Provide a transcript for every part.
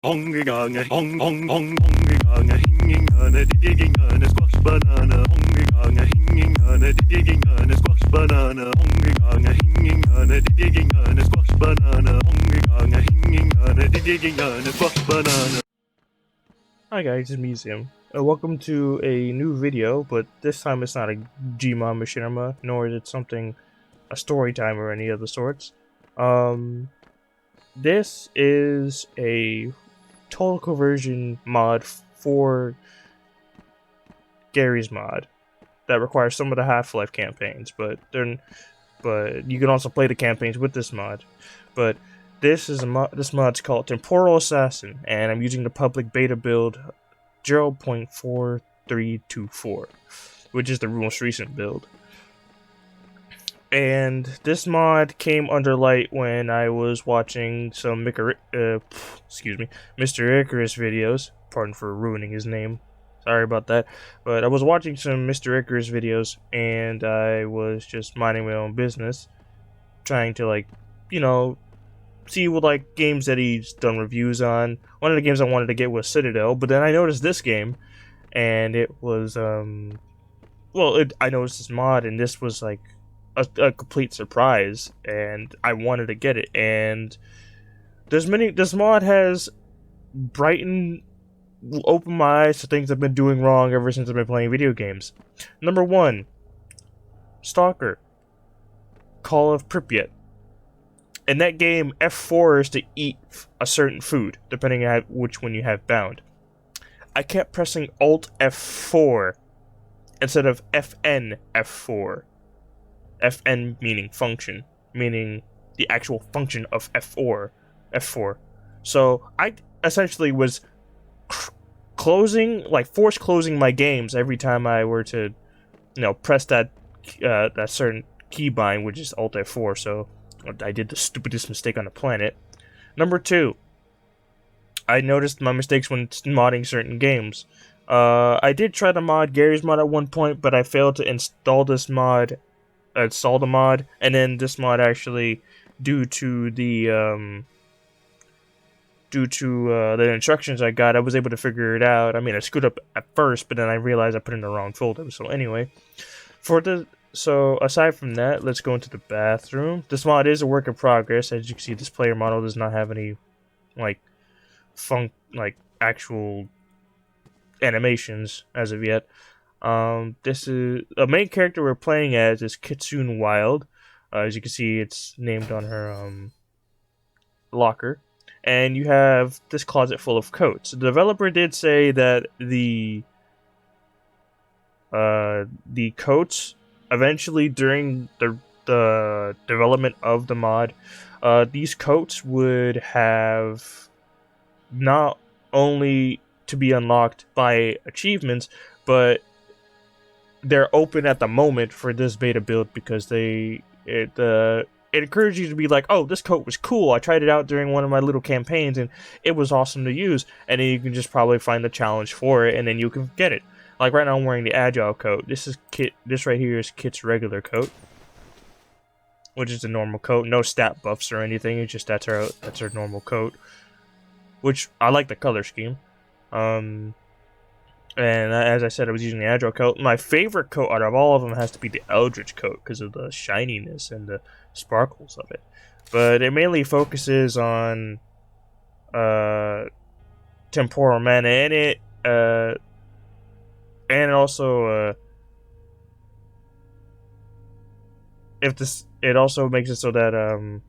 Hongigange, hong hong hong hongigange, hingingane, diggingane, squash banana, hongigange, hingingane, diggingane, squash banana, hongigange, hingingane, diggingane, squash banana, hongigange, hingingane, diggingane, squash banana. Hi guys, it's Museum. Welcome to a new video, but this time it's not a Gmod machinima, nor is it something, a story time or any of the sorts. This is a total conversion mod for Gary's mod that requires some of the Half-Life campaigns, but you can also play the campaigns with this mod. But this mod's called Temporal Assassin, and I'm using the public beta build 0.4324, which is the most recent build. And this mod came under light when I was watching some Mr. Icarus videos. Pardon for ruining his name. Sorry about that. But I was watching some Mr. Icarus videos, and I was just minding my own business, trying to, see what, games that he's done reviews on. One of the games I wanted to get was Citadel, but then I noticed this game, and it was, I noticed this mod, and this was, a complete surprise, and I wanted to get it. And this mod has brightened, opened my eyes to things I've been doing wrong ever since I've been playing video games. Number 1, Stalker, Call of Pripyat. In that game, F4 is to eat a certain food, depending on which one you have bound. I kept pressing Alt F4 instead of FN F4. FN meaning function, meaning the actual function of F4. So I essentially was force closing my games every time I were to, press that certain keybind, which is Alt F4. So I did the stupidest mistake on the planet. Number 2, I noticed my mistakes when modding certain games. I did try to mod Gary's mod at one point, but I failed to install the mod, and then this mod actually, due to the instructions I got, I was able to figure it out. I mean, I screwed up at first, but then I realized I put it in the wrong folder. So anyway, So aside from that, let's go into the bathroom. This mod is a work in progress. As you can see, this player model does not have any actual animations as of yet. This is the main character we're playing as is Kitsune Wild. As you can see, it's named on her locker. And you have this closet full of coats. The developer did say that the coats, eventually during the development of the mod, these coats would have not only to be unlocked by achievements, but they're open at the moment for this beta build because it encourages you to be like, oh, this coat was cool. I tried it out during one of my little campaigns and it was awesome to use. And then you can just probably find the challenge for it and then you can get it. Like right now I'm wearing the Agile coat. This right here is Kit's regular coat, which is a normal coat. No stat buffs or anything. It's just that's her normal coat, which I like the color scheme. And as I said, I was using the Agile coat. My favorite coat out of all of them has to be the Eldritch coat because of the shininess and the sparkles of it. But it mainly focuses on temporal mana in it, and also it also makes it so that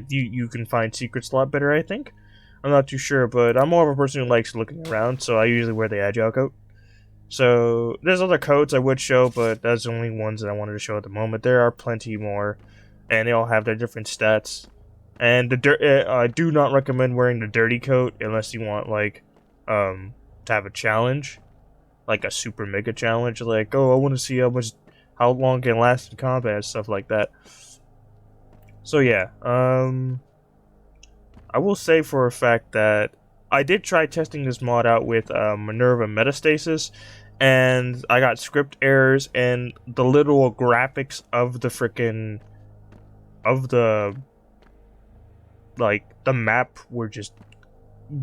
you can find secrets a lot better, I think. I'm not too sure, but I'm more of a person who likes looking around, so I usually wear the Agile coat. So there's other coats I would show, but that's the only ones that I wanted to show at the moment. There are plenty more, and they all have their different stats. And I do not recommend wearing the dirty coat unless you want to have a challenge, like a super mega challenge. Like, oh, I want to see how long it can last in combat and stuff like that. So yeah, I will say for a fact that I did try testing this mod out with Minerva Metastasis, and I got script errors, and the literal graphics of the like the map were just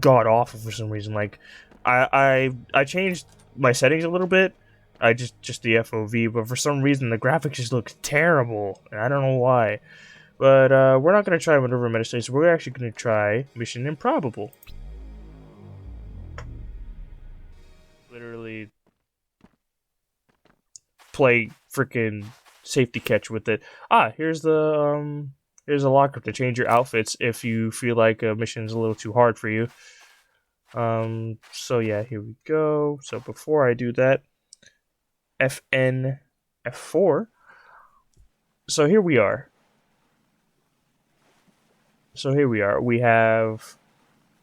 god awful for some reason. Like I changed my settings a little bit. I just the FOV, but for some reason the graphics just look terrible, and I don't know why. But we're not gonna try Maneuver Meditation, so we're actually gonna try Mission Improbable. Literally play freaking safety catch with it. Here's a locker to change your outfits if you feel like a mission's a little too hard for you. So yeah, here we go. So before I do that, FN F4. So here we are. We have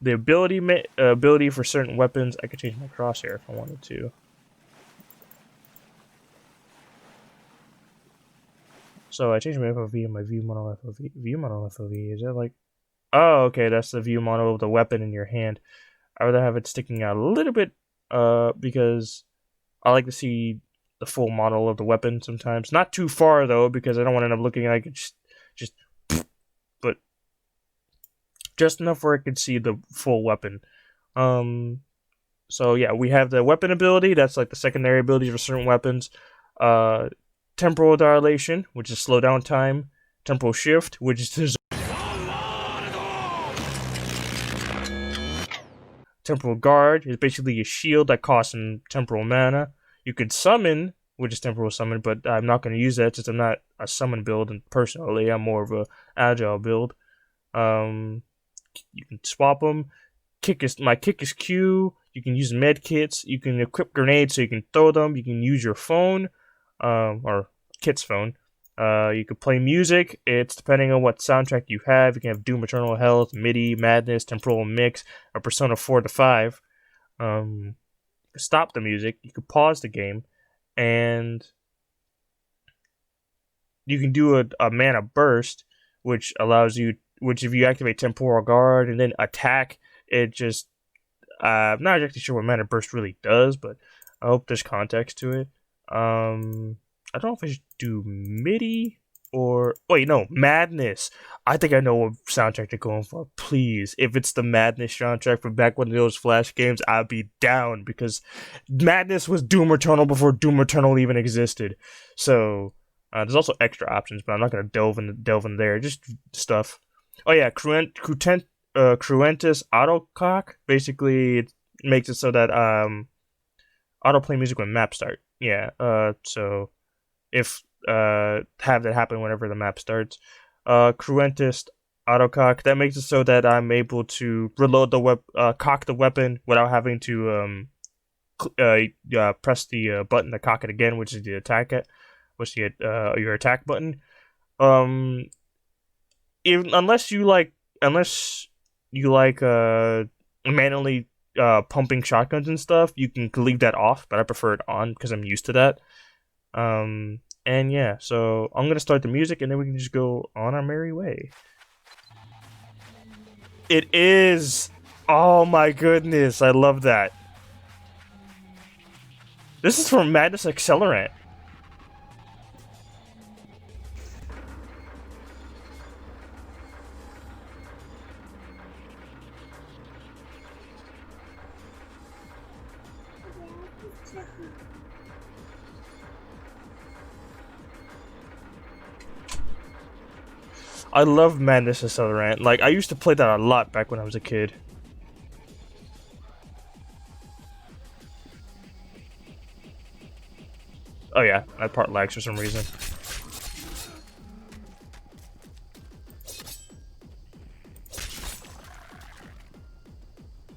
the ability for certain weapons. I could change my crosshair if I wanted to. So I changed my FOV and my view model FOV. View model FOV, is that like... Oh, okay, that's the view model of the weapon in your hand. I would have it sticking out a little bit, because I like to see the full model of the weapon sometimes. Not too far, though, because I don't want to end up looking like it's just... But just enough where I can see the full weapon. So yeah, we have the weapon ability. That's like the secondary abilities for certain weapons. Temporal dilation, which is slow down time. Temporal shift, which is temporal guard is basically a shield that costs some temporal mana. You could summon, which is temporal summon, but I'm not going to use that since I'm not a summon build, and personally I'm more of a agile build. You can swap them. My kick is Q. You can use med kits. You can equip grenades so you can throw them. You can use your phone, or Kit's phone. You can play music. It's depending on what soundtrack you have. You can have Doom Eternal Health, MIDI, Madness, Temporal Mix, or Persona 4 to 5. Stop the music. You can pause the game, and you can do a mana burst, which allows you. Which if you activate Temporal Guard and then attack, it just... I'm not exactly sure what Mana Burst really does, but I hope there's context to it. I don't know if I should do MIDI or... Wait, no, Madness. I think I know what soundtrack they're going for. Please, if it's the Madness soundtrack from back when those Flash games, I'd be down, because Madness was Doom Eternal before Doom Eternal even existed. So, there's also extra options, but I'm not going to delve in there. Just stuff. Oh yeah, Cruentus Autocock. Basically, it makes it so that autoplay music when maps start. Yeah. So if have that happen whenever the map starts. Cruentus Autocock, that makes it so that I'm able to reload the cock the weapon without having to press the button to cock it again, which is the attack your attack button. Unless you like manually pumping shotguns and stuff, you can leave that off, but I prefer it on because I'm used to that. And yeah, so I'm gonna start the music and then we can just go on our merry way. It is! Oh my goodness, I love that. This is from Madness Accelerant. I love Madness Accelerant. Like, I used to play that a lot back when I was a kid. Oh yeah, that part lags for some reason.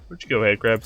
Where'd you go ahead, grab?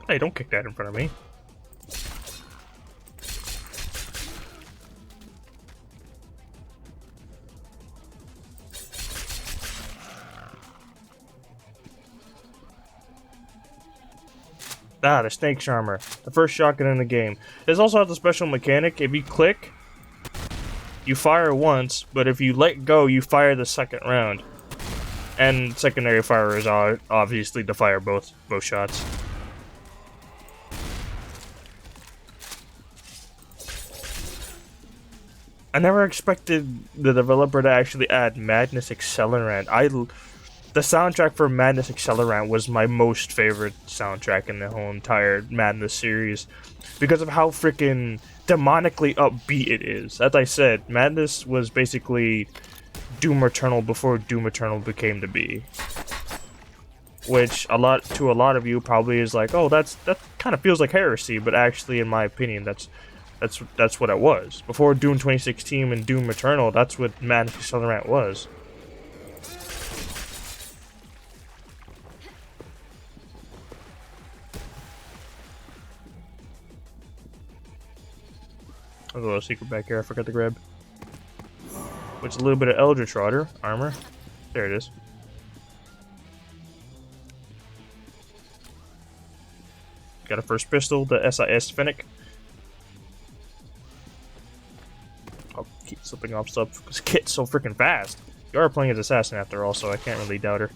Hey, don't kick that in front of me. Ah, the snake charmer. The first shotgun in the game. This also has a special mechanic. If you click, you fire once, but if you let go, you fire the second round. And secondary fire is obviously to fire both shots. I never expected the developer to actually add Madness Accelerant. The soundtrack for Madness Accelerant was my most favorite soundtrack in the whole entire Madness series because of how freaking demonically upbeat it is. As I said, Madness was basically Doom Eternal before Doom Eternal became to be. Which to a lot of you probably is like, oh, that kind of feels like heresy, but actually, in my opinion, that's what it was. Before Doom 2016 and Doom Eternal, that's what Madness Accelerant was. There's a little secret back here I forgot to grab. Which is a little bit of Eldritch Trotter armor. There it is. Got a first pistol, the SIS Fennec. I'll keep slipping off stuff because Kit's so freaking fast. You are playing as Assassin after all, so I can't really doubt her.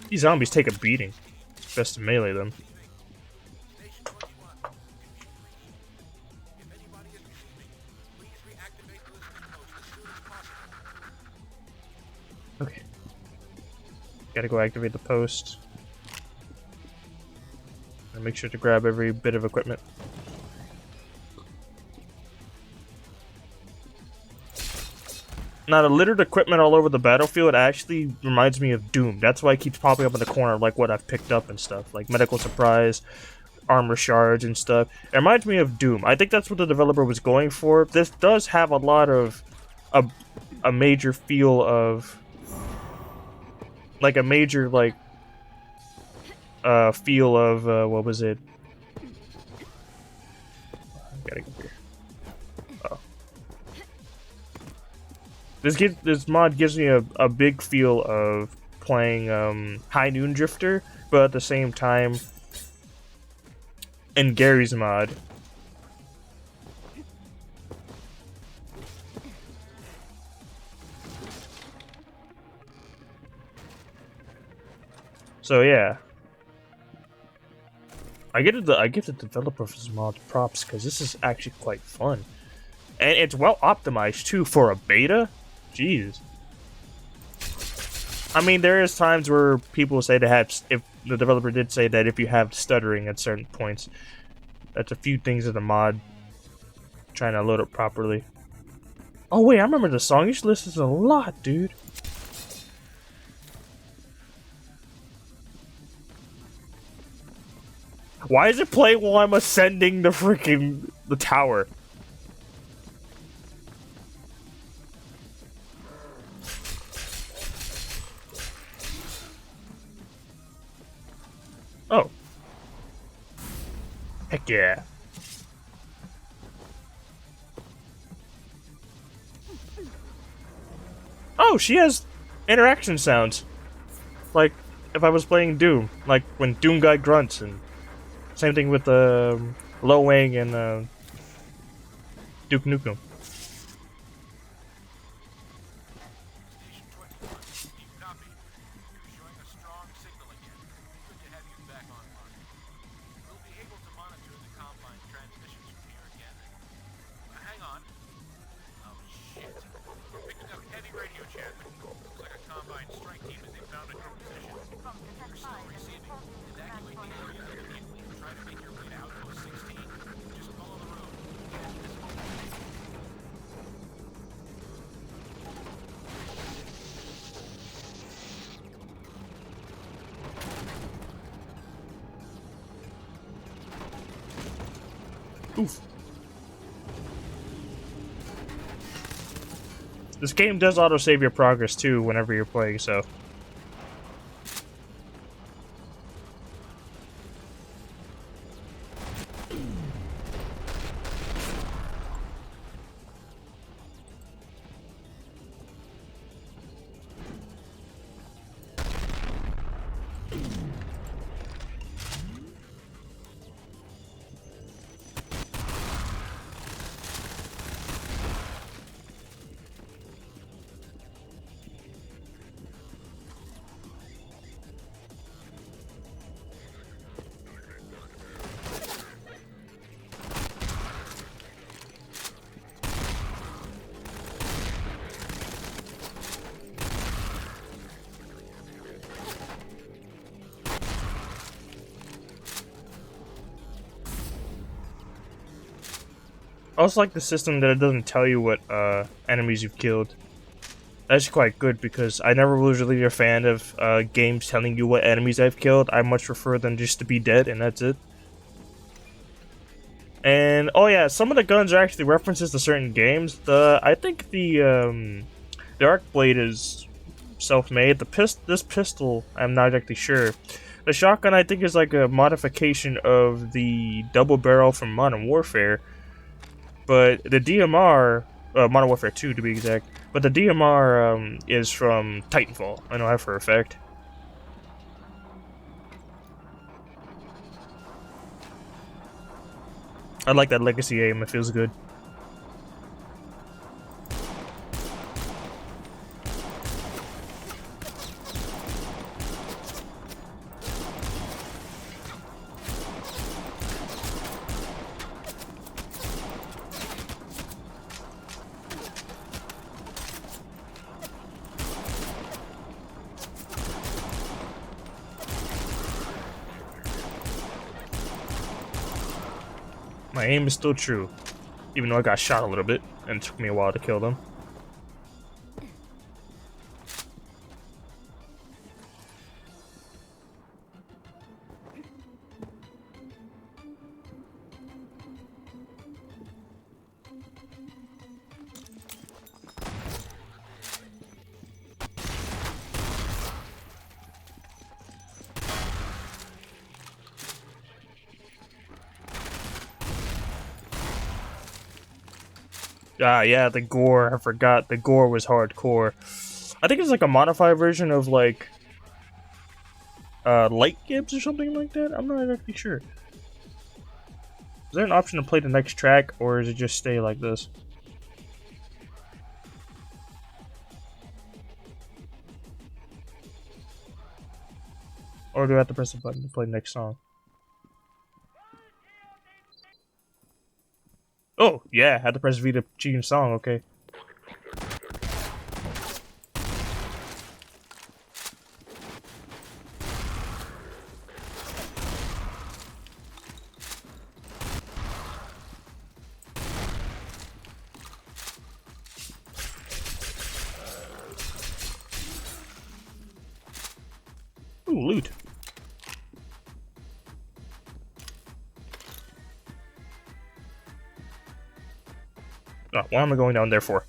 These zombies take a beating. It's best to melee them. Okay. Gotta go activate the post. And make sure to grab every bit of equipment. Now, the littered equipment all over the battlefield actually reminds me of Doom. That's why it keeps popping up in the corner, like what I've picked up and stuff. Like medical supplies, armor shards, and stuff. It reminds me of Doom. I think that's what the developer was going for. This does have a lot of... a major feel of... Like, a major, like... feel of, what was it? Gotta go here. Oh. This mod gives me a big feel of playing High Noon Drifter, but at the same time in Gary's mod. So yeah. I give the developer of this mod props because this is actually quite fun. And it's well optimized too for a beta. Jeez. I mean, there is times where people say they have, if the developer did say that if you have stuttering at certain points, that's a few things of the mod trying to load it properly. Oh wait, I remember the song. You should listen to a lot, dude. Why is it playing while I'm ascending the tower? Oh. Heck yeah. Oh, she has interaction sounds. Like if I was playing Doom. Like when Doom guy grunts, and same thing with Lo Wang and Duke Nukem. This game does auto-save your progress too whenever you're playing, so... I also like the system that it doesn't tell you what enemies you've killed. That's quite good because I never was really a fan of games telling you what enemies I've killed. I much prefer them just to be dead and that's it. And oh yeah, some of the guns are actually references to certain games. I think the arc blade is self-made. This pistol, I'm not exactly sure. The shotgun I think is like a modification of the double barrel from Modern Warfare. But the DMR, Modern Warfare 2 to be exact, but the DMR is from Titanfall. I know that for a fact. I like that legacy aim, it feels good. My aim is still true, even though I got shot a little bit, and it took me a while to kill them. Ah, yeah, the gore. I forgot. The gore was hardcore. I think it's like a modified version of, like, light gibbs or something like that? I'm not exactly sure. Is there an option to play the next track, or does it just stay like this? Or do I have to press the button to play the next song? Oh, yeah, I had to press V to change song, okay. Ooh, loot. Oh, what am I going down there for?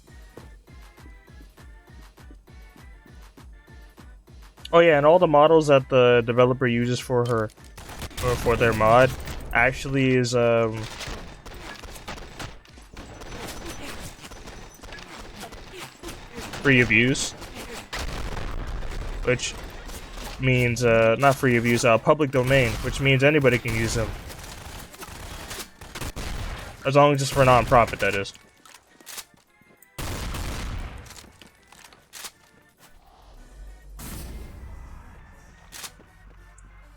Oh yeah, and all the models that the developer uses for her, or for their mod, actually is free of use, which means not free of use, public domain, which means anybody can use them, as long as it's for non-profit, that is.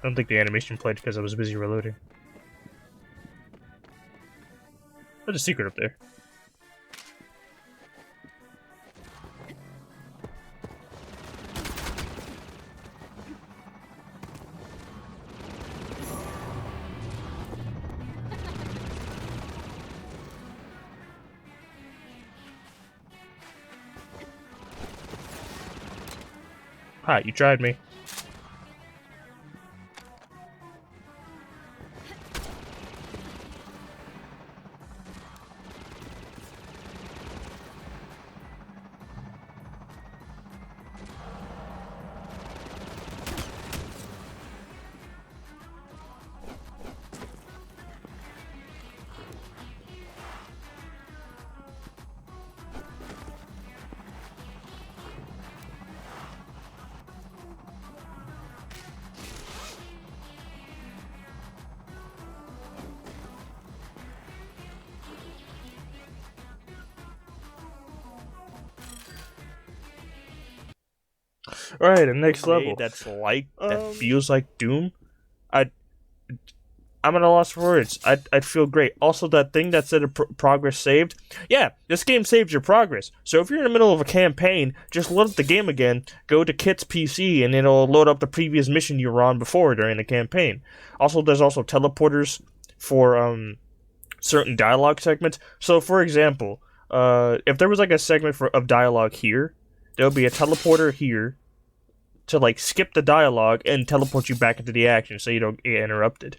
I don't think the animation played because I was busy reloading. There's a secret up there. Hi, you tried me. Alright, the next level. That feels like Doom. I'm at a loss for words. I'd feel great. Also, that thing that said progress saved. Yeah, this game saves your progress. So if you're in the middle of a campaign, just load up the game again, go to Kit's PC, and it'll load up the previous mission you were on before during the campaign. Also, there's also teleporters for certain dialogue segments. So, for example, if there was like a segment of dialogue here, there would be a teleporter here to like skip the dialogue and teleport you back into the action so you don't get interrupted.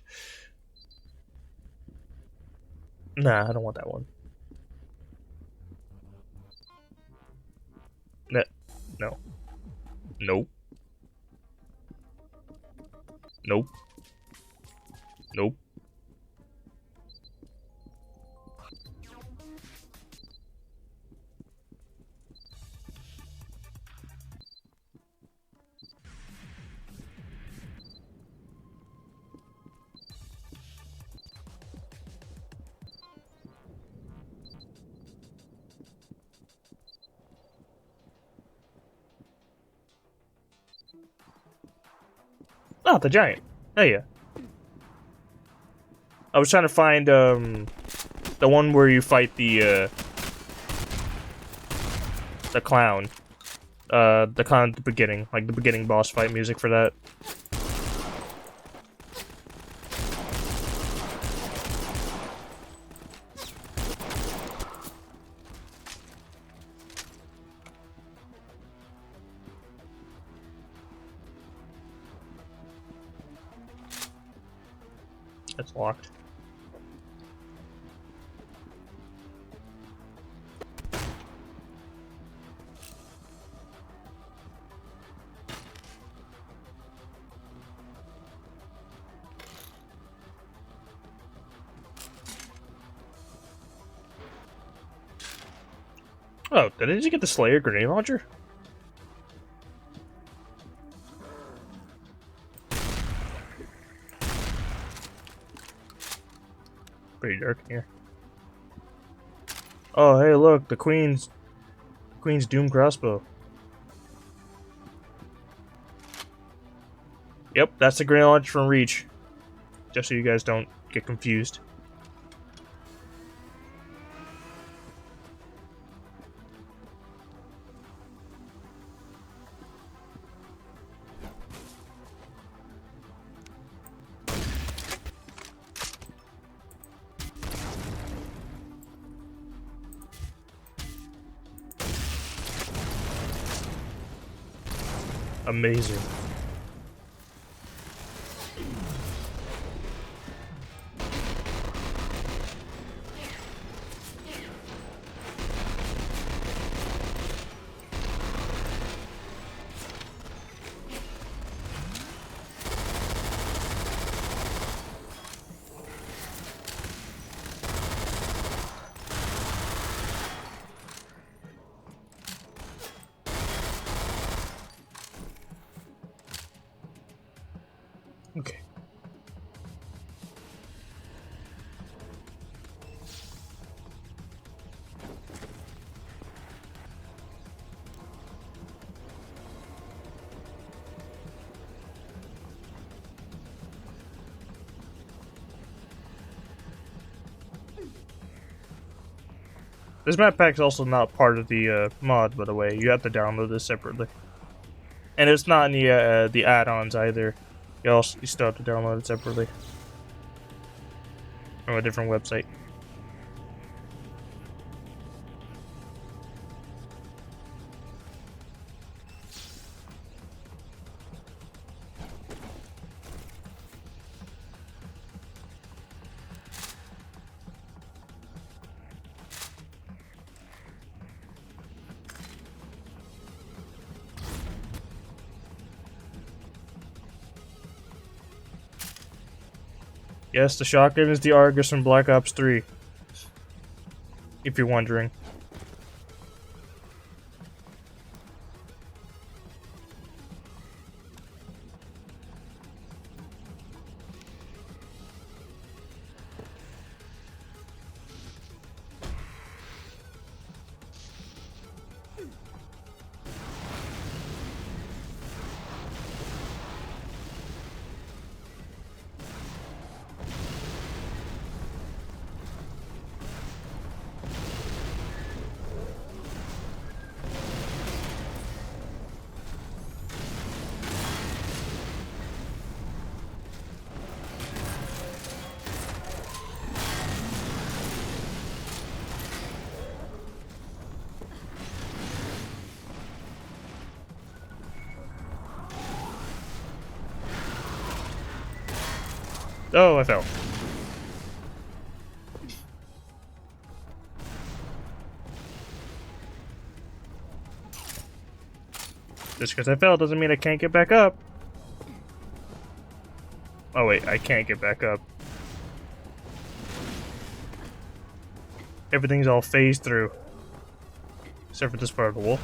Nah, I don't want that one. No. No. Nope. Nope. Nope. Oh, the giant. Oh yeah. I was trying to find the one where you fight the clown. The clown at the beginning, like the beginning boss fight music for that. It's locked. Oh, did you get the Slayer grenade launcher? Pretty dark in here. Oh, hey, look, the Queen's Doom crossbow. Yep, that's the grenade launcher from Reach. Just so you guys don't get confused. Amazing. Okay. This map pack's also not part of the mod, by the way. You have to download this separately, and it's not in the add-ons either. You still have to download it separately from a different website. Yes, the shotgun is the Argus from Black Ops 3. If you're wondering. Oh, I fell. Just because I fell doesn't mean I can't get back up. Oh wait, I can't get back up. Everything's all phased through. Except for this part of the wall.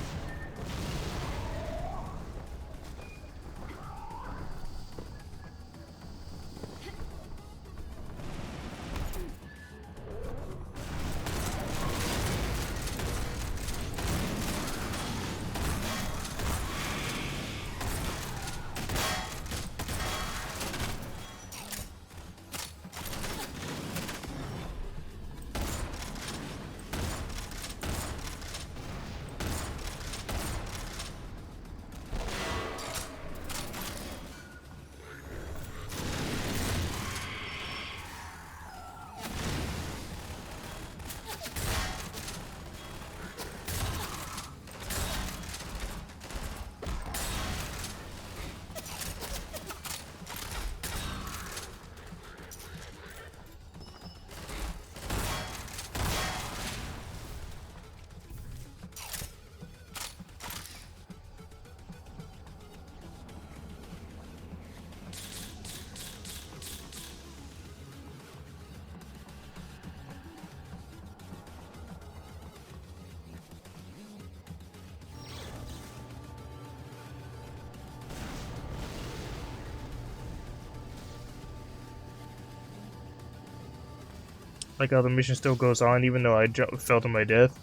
Like how the mission still goes on even though I fell to my death.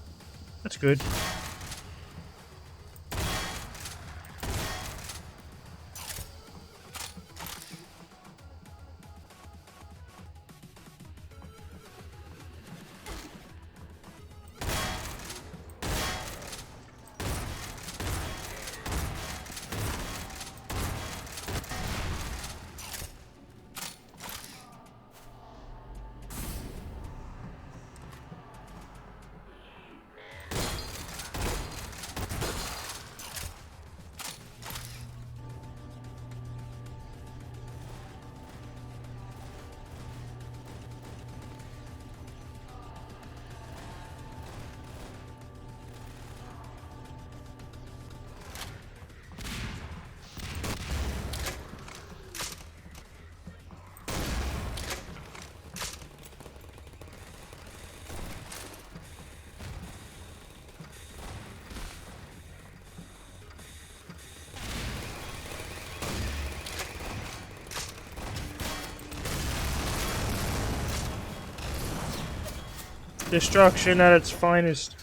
That's good. Destruction at its finest.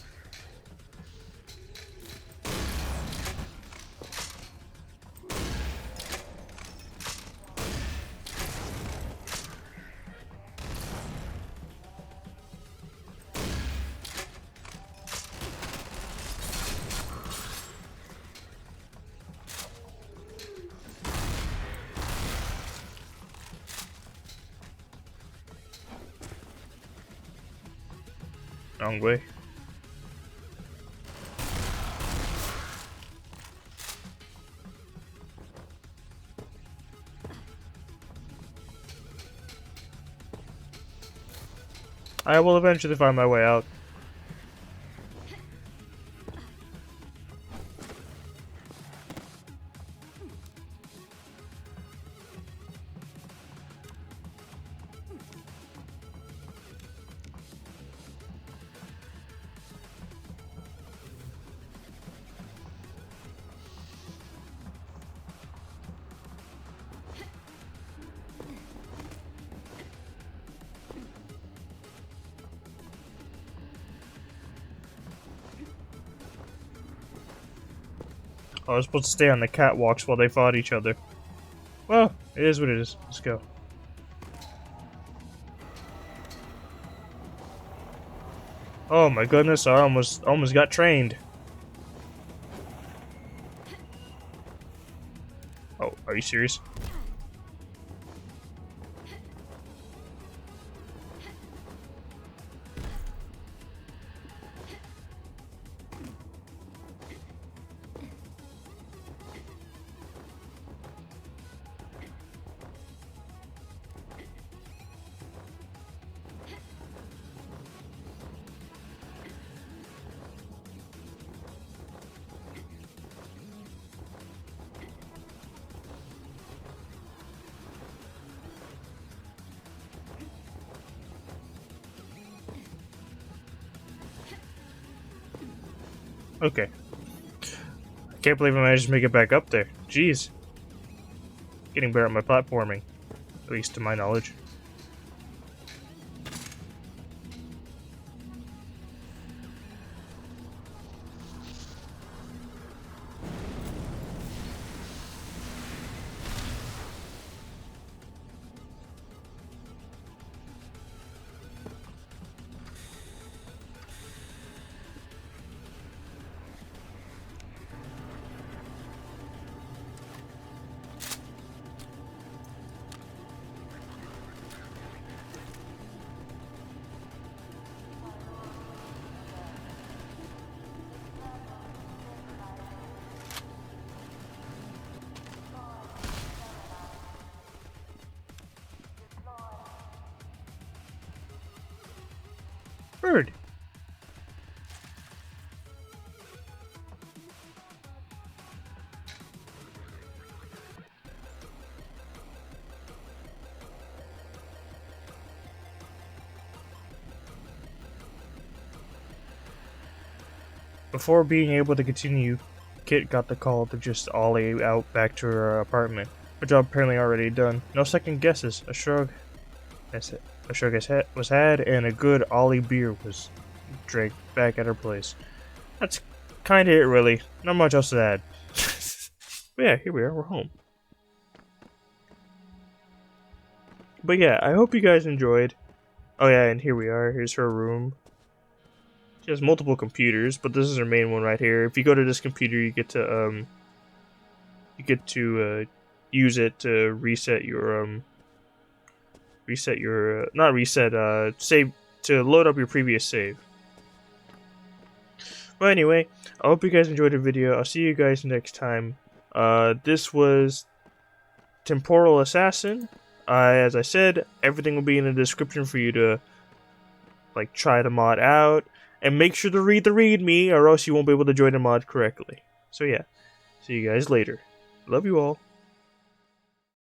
Wrong way. I will eventually find my way out. I was supposed to stay on the catwalks while they fought each other. Well, it is what it is. Let's go. Oh my goodness, I almost got trained. Oh, are you serious? Okay. I can't believe I managed to make it back up there. Jeez. Getting better at my platforming. At least to my knowledge. Bird. Before being able to continue, Kit got the call to just ollie out back to her apartment. Her job apparently already done. No second guesses. A shrug. That's it. A shrug was had, and a good ollie beer was drank back at her place. That's kind of it, really. Not much else to add. But yeah, here we are. We're home. But yeah, I hope you guys enjoyed. Oh yeah, and here we are. Here's her room. She has multiple computers, but this is her main one right here. If you go to this computer, you get to use it to reset your not reset, save, to load up your previous save. But anyway, I hope you guys enjoyed the video. I'll see you guys next time. This was Temporal Assassin. As I said, everything will be in the description for you to like try the mod out. And make sure to read the README, or else you won't be able to join the mod correctly. So yeah, see you guys later. Love you all.